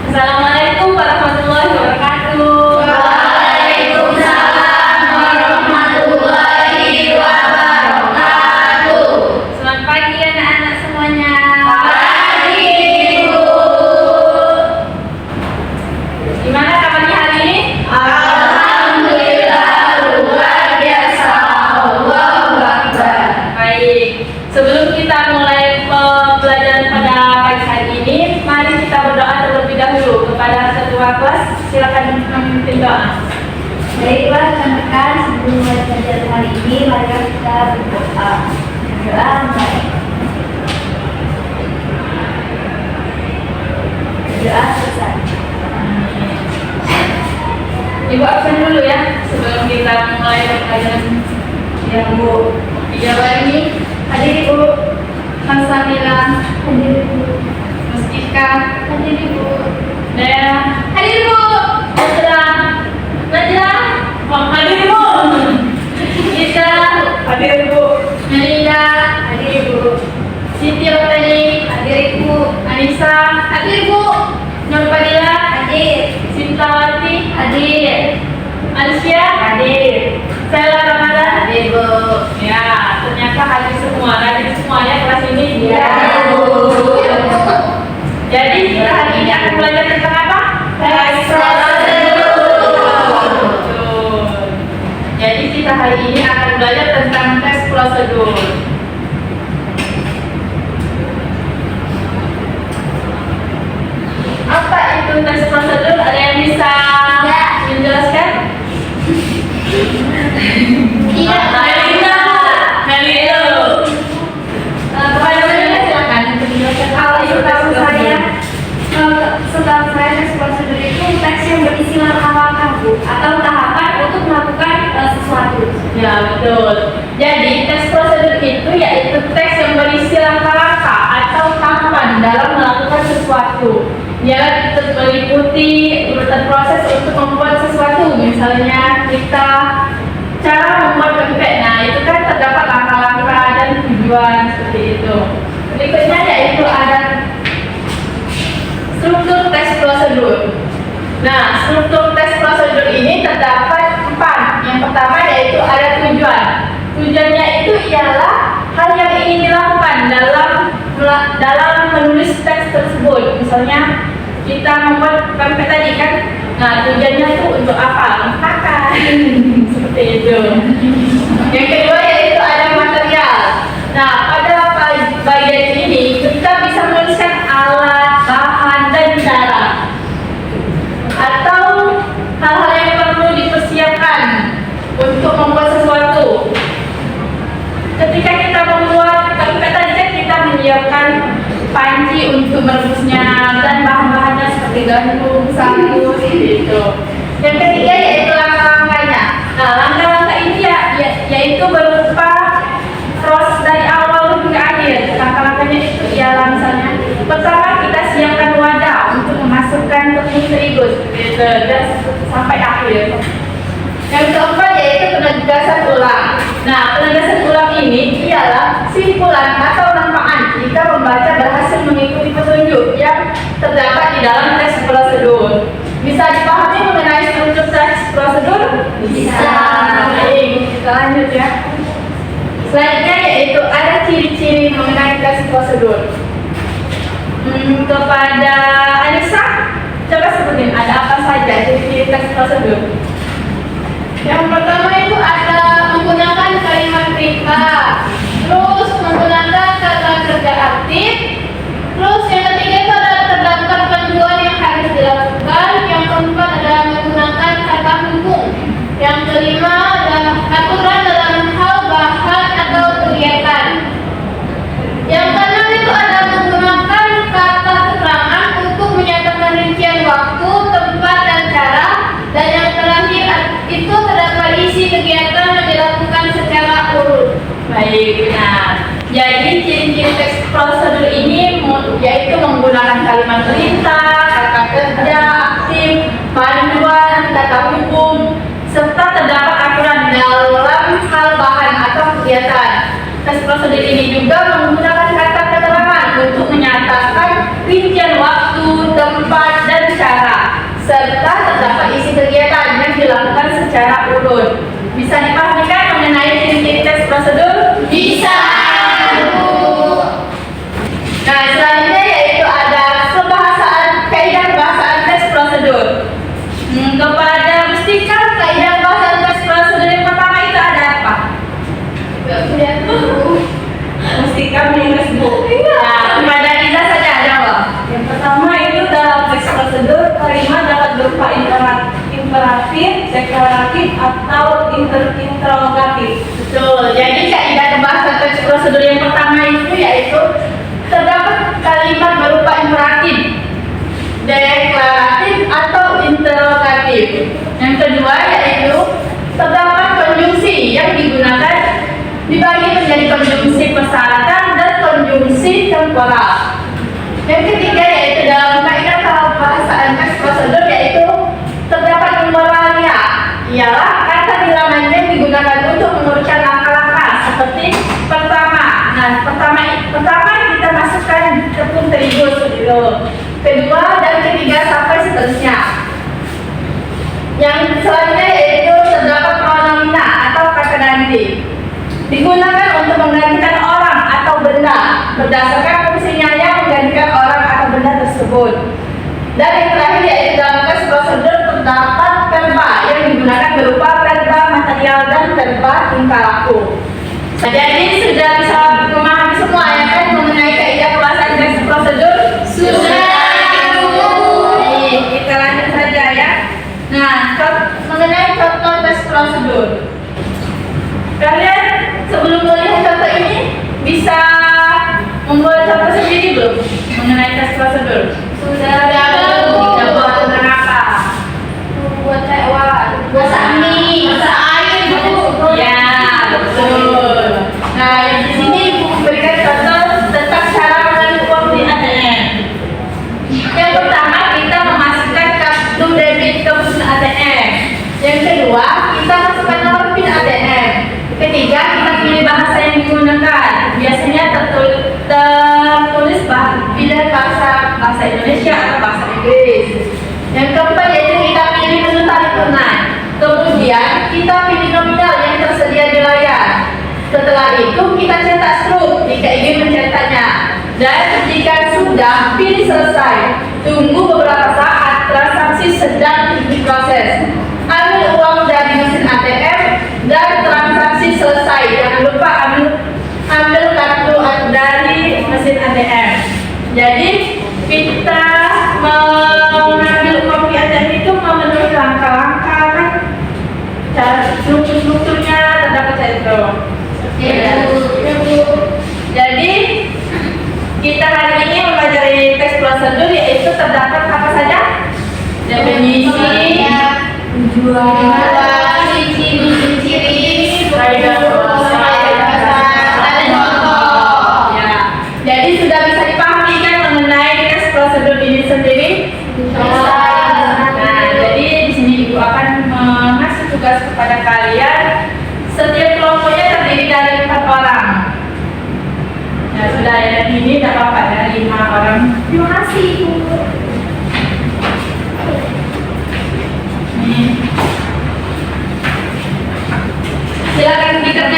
Assalamualaikum warahmatullahi wabarakatuh. Waalaikumsalam warahmatullahi wabarakatuh. Selamat pagi anak-anak semuanya. Pagi, Ibu. Gimana kabarnya hari ini? Alhamdulillah luar biasa. Allahu Akbar. Baik. Sebelum kita mulai pembelajaran pada pagi hari ini, mari kita berdoa terlebih dahulu kepada ketua kelas. Silakan memimpin doa. Baiklah rekan-rekan, sebelum mulai pelajaran hari ini, mari kita berdoa. Berdoa baik. Berdoa selesai. Ibu absen dulu ya sebelum kita mulai pelajaran. Ya Bu. Iya ini hadir Ibu Mas Samila, Hadir Bu. Mas Ika, Hadir Bu. Dea, hadir Bu. Najla, hadir Bu. Isa, hadir Bu. Melinda, hadir Bu. Siti Rotani, hadir Bu. Anissa, hadir Bu. Nurpadila, hadir. Sintawati, hadir. Alicia, hadir. Sela Ramadan, hadir Bu. Ya, ternyata hadir semua ya kelas ini. Ya, Bu. Jadi kita hari ini akan belajar tentang apa? Tes prosedur. Betul. Jadi kita hari ini akan belajar tentang tes prosedur. Apa itu tes prosedur? Ada yang bisa menjelaskan? Iya. Melina. Kepada Melina silakan menjelaskan. Kalau setahu saya, tes prosedur itu teks yang berisi langkah-langkah Bu, atau tahapan untuk melakukan sesuatu. Ya betul. Jadi tes prosedur itu yaitu tes yang berisi langkah-langkah atau tahapan dalam melakukan sesuatu. Dia meliputi urutan proses untuk membuat sesuatu. Misalnya kita cara membuat pempek. Nah itu kan terdapat langkah-langkah dan tujuan seperti itu. Berikutnya yaitu ada struktur tes prosedur. Nah, struktur tes prosedur ini terdapat 4. Yang pertama yaitu ada tujuan. Tujuannya itu ialah hal yang ingin dilakukan dalam menulis teks tersebut. Misalnya kita membuat pempek tadi kan. Nah, tujuannya itu untuk apa? Makan. Seperti itu. Yang kedua yaitu ada material. Nah, pada bagian ini kita bisa menuliskan alat, bahan, dan cara atau hal-hal yang perlu dipersiapkan untuk membuat sesuatu. Ketika kita membuat pempek tadi kan kita menyiapkan panci untuk merebusnya dan bahan-bahannya seperti gandum, sagu, gitu. Yang ketiga yaitu langkah-langkahnya. Nah, langkah-langkah ini yaitu berupa proses dari awal hingga akhir. Langkah-langkahnya itu ialah misalnya pertama kita siapkan wadah untuk memasukkan tepung terigu gitu, dan sampai akhir. Yang keempat yaitu penegasan ulang. Nah, penegasan ulang ini ialah simpulan atau manfaat jika pembaca berhasil mengikuti petunjuk yang terdapat di dalam tes prosedur. Bisa dipahami mengenai struktur tes prosedur? Bisa. Baik, kita lanjut ya. Selanjutnya yaitu ada ciri-ciri mengenai tes prosedur. Kepada Anissa, coba sebutin ada apa saja ciri-ciri tes prosedur. Yang pertama itu ada menggunakan kalimat perintah, terus menggunakan kata kerja aktif, terus yang ketiga itu ada terdapat panduan yang harus dilakukan, yang keempat adalah menggunakan kata hubung, yang kelima adalah aturan dalam hal bahan atau kegiatan, yang keenam itu ada menggunakan kata keterangan untuk menyatakan rincian waktu, tempat, dan cara, dan yang terakhir itu terdapat isi kegiatan yang dilakukan secara urut. Baik, benar. Jadi ciri-ciri teks prosedur ini yaitu menggunakan kalimat perintah, kata kerja aktif, panduan, kata hukum, serta terdapat aturan dalam hal bahan atau kegiatan. Tes prosedur ini juga menggunakan kata keterangan untuk menyatakan selanjutnya yaitu ada kaidah bahasaan tes prosedur. Kepada Mustika, kaidah bahasaan tes prosedur yang pertama itu ada apa? Mustika minus bu. Nah, kepada Iza saja jawab. Yang pertama itu dalam teks prosedur kalimat dapat berupa imperatif, deklaratif, atau interrogatif. Betul. Jadi kaidah bahasa teks prosedur yang pertama itu yaitu terdapat kalimat berupa imperatif, deklaratif, atau interrogatif. Yang kedua yaitu terdapat konjungsi yang digunakan dibagi menjadi konjungsi persyaratan dan konjungsi temporal. Yang ketiga yaitu dalam kaidah bahasaan teks prosedur yaitu terdapat moralia, ialah kata bilangan yang digunakan untuk mengurutkan langkah-langkah seperti pertama. Nah, pertama kita masukkan tepung terigu gitu. Kedua dan ketiga sampai seterusnya. Yang selanjutnya yaitu terdapat pronomina atau kata ganti. Digunakan untuk menggantikan orang atau benda berdasarkan fungsinya yang menggantikan orang atau benda tersebut. Dan yang terakhir yaitu dalam teks prosedur terdapat verba yang digunakan berupa verba material dan verba tingkah laku. Jadi sudah bisa memahami semua ya kan mengenai kaidah bahasaan teks prosedur? Sudah. Baik, kita lanjut saja ya. Nah, mengenai contoh teks prosedur. Kalian sebelum melihat contoh ini bisa membuat contoh sendiri belum mengenai tes prosedur? Sudah. Kita buat tentang apa? Buat masak mie, masak air bu. Ya, betul. Nah, di sini Ibu memberikan contoh tentang cara mengambil uang di ATM. Yang pertama, kita memasukkan kartu debit ke mesin ATM. Yang kedua, kita masukkan nomor PIN ATM. Ketiga, kita pilih bahasa yang digunakan. Biasanya tertulis pilihan bahasa Indonesia atau bahasa Inggris. Yang keempat yaitu kita pilih menu tarik tunai. Kemudian kita pilih nominal yang tersedia di layar. Setelah itu kita cetak struk jika ingin mencetaknya. Dan jika sudah, pilih selesai. Tunggu beberapa saat, transaksi sedang diproses. Ambil uang dari mesin ATM dan transaksi selesai. Jangan lupa ambil kartu dari mesin ATM. Jadi kita mengambil uang di ATM itu memenuhi langkah-langkah kan, cara strukturnya terdapat itu. Jadi kita hari ini mempelajari teks prosedur yaitu terdapat apa saja? Definisi, Tujuan, ciri-ciri, kaidah dan contoh. ya. Jadi sudah bisa dipahami kan mengenai teks prosedur ini sendiri? Nah, jadi di sini Ibu akan mengasih tugas kepada kalian. Setiap kelompoknya terdiri dari 4 orang. Ya sudah ya, ini tidak apa-apa ya, 5 orang. Terima kasih Ibu. Silakan dikerjakan.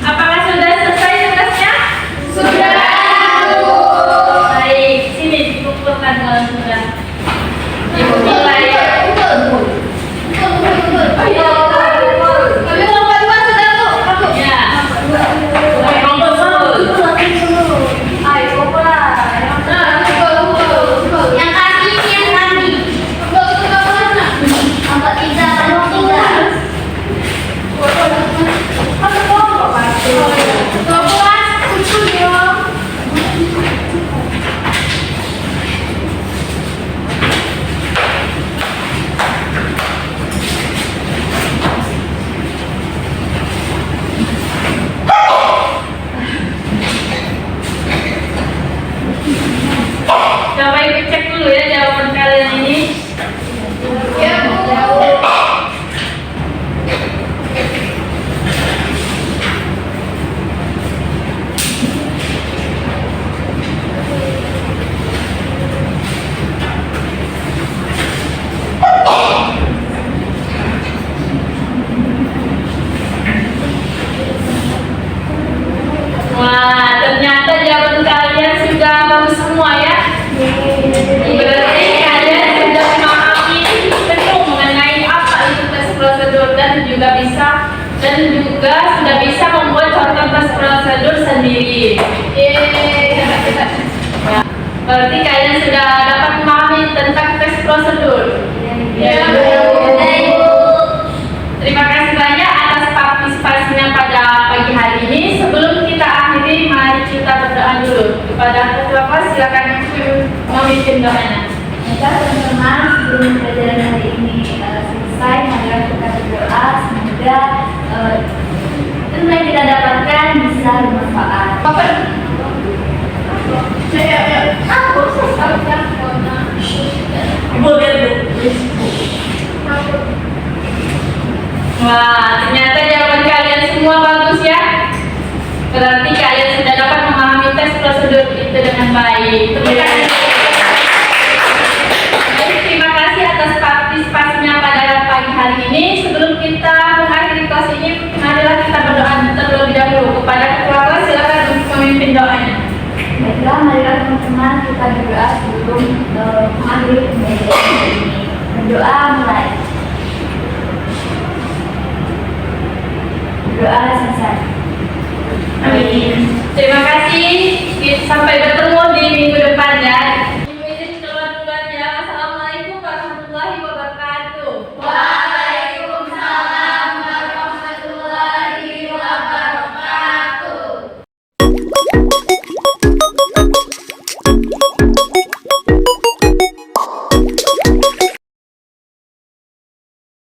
Apakah sudah selesai tugasnya? Sudah. Baik, sini dikumpulkan kalau sudah. Ibu mulai. Kami lompat dua sudah tuh. Aku. Ya. Kelompok satu. Ayo, pulang. Nah, aku. Yang kaki, yang kaki. Angkat 3, angkat 3. Coba ibu cek dulu ya jawaban kalian ini. Ya, Bu. Wah, ternyata jawaban kalian sudah bagus semua ya. Berarti kalian sudah memahami penuh mengenai apa itu tes prosedur dan juga sudah bisa membuat contoh tes prosedur sendiri. Yeay. Ya. Berarti kalian sudah dapat memahami tentang tes prosedur. Ya. Terima kasih banyak atas partisipasinya pada pagi hari ini. Sebelum kita akhiri, mari kita berdoa dulu. Kepada ketua kelas, silakan memimpin doanya. Maka teman-teman, sebelum pelajaran hari ini selesai, mari kita berdoa semoga ilmu yang kita dapatkan bisa bermanfaat. Ibu lihat bu. Wah, ternyata jawaban kalian semua bagus ya. Berarti kalian sudah dapat memahami tes prosedur itu dengan baik. Terima kasih atas partisipasinya pada pagi hari ini. Sebelum kita mengakhiri kelas ini, marilah kita berdoa terlebih dahulu. Kepada ketua kelas, silakan untuk memimpin doanya. Baiklah, marilah teman-teman kita berdoa sebelum mengakhiri pembelajaran hari ini. Berdoa mulai. Berdoa selesai. Amin. Terima kasih. Sampai bertemu